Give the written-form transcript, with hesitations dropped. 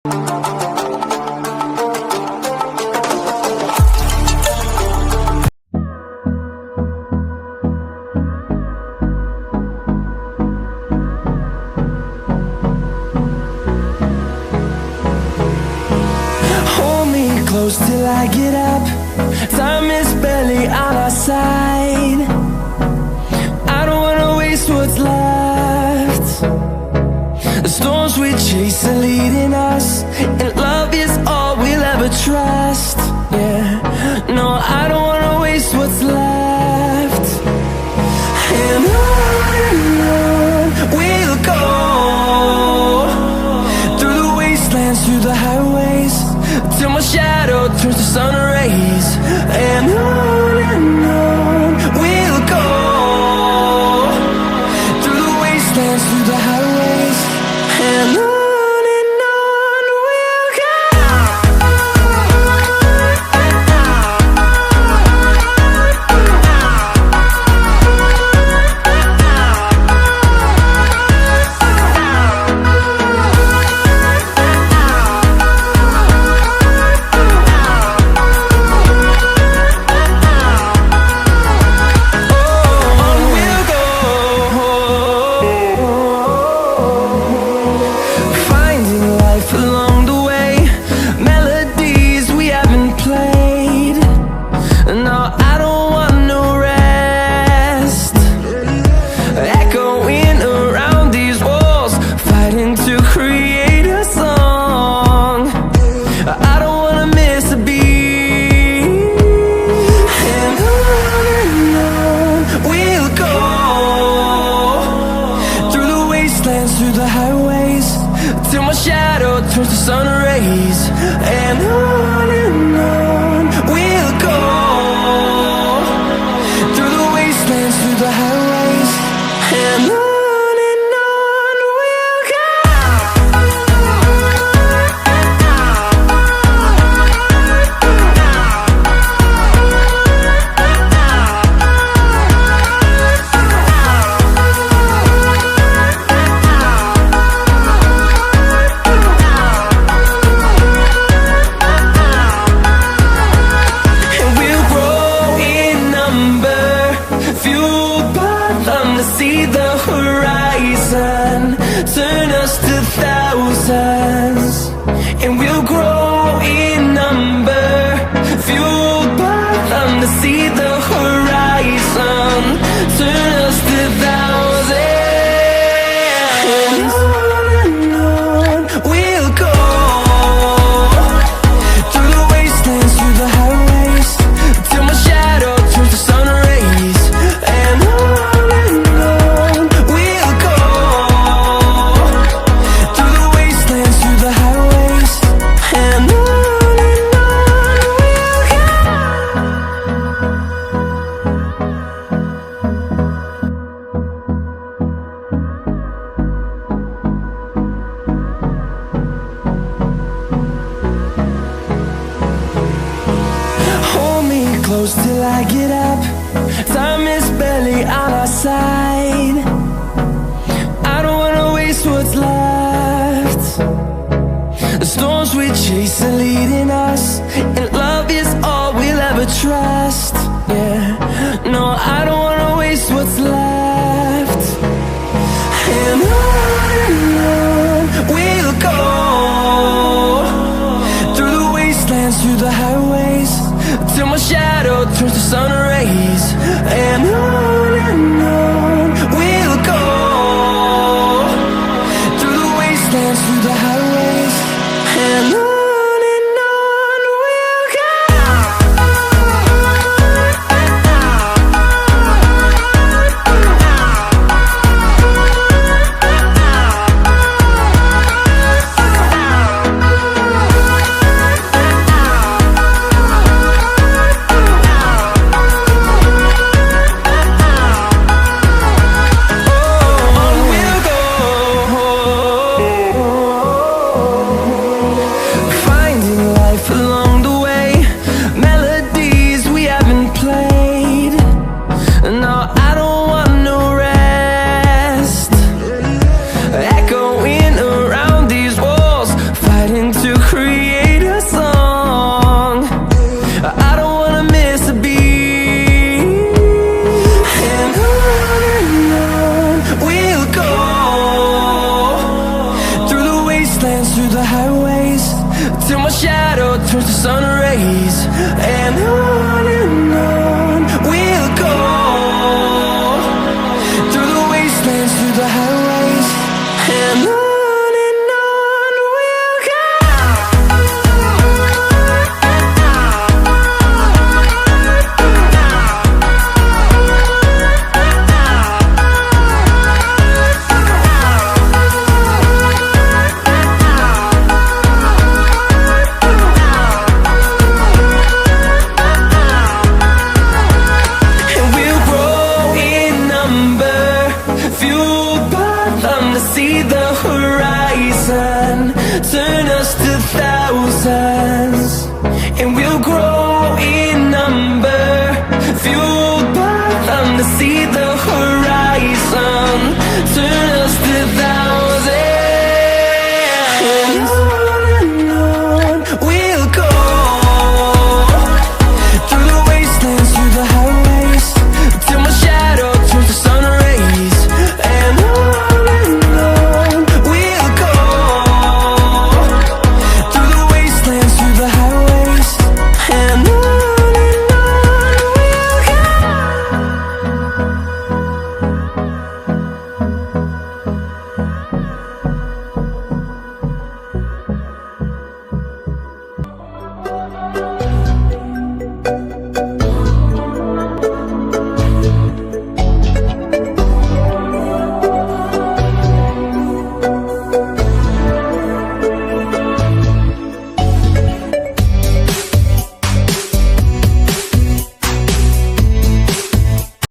Hold me close till I get up. Time is barely on our side. I don't wanna waste what's left. The storms we chase are leading us, and love is all we'll ever trust. Yeah, no, I don't wanna waste what's left. And on we'll go, through the wastelands, through the highways, till my shadow turns to sun rays. And on we'll go, through the wastelands, through the highways, and on we'll go. Through the highways, till my shadow turns to sun rays. And on we'll go, through the wastelands, through the highways, and on we'll go. See the horizon, turn us to thousands, and we'll grow in number, fueled by them. To see the horizon, turn us to thousands, and on we'll go, through the wastelands, through the highways, till my shadow turns to sun rays. And close till I get up. Time is barely on our side. I don't wanna waste what's left. The storms we chase are leading us, and love is all we'll ever trust. Yeah, no, I don't wanna waste what's left. And on we'll go, through the wastelands, through the highways, till my shadow turns to sun rays. And on we'll go, through the wastelands, through the highways, and on. to create a song. I don't wanna miss a beat. And on we'll go, through the wastelands, through the highways, till my shadow turns to sun rays. And on we'll go, through the wastelands, through the highways, and on we'll go. See the horizon, turn us to thousands, and we'll grow in number, fueled by them to see the horizon, turn us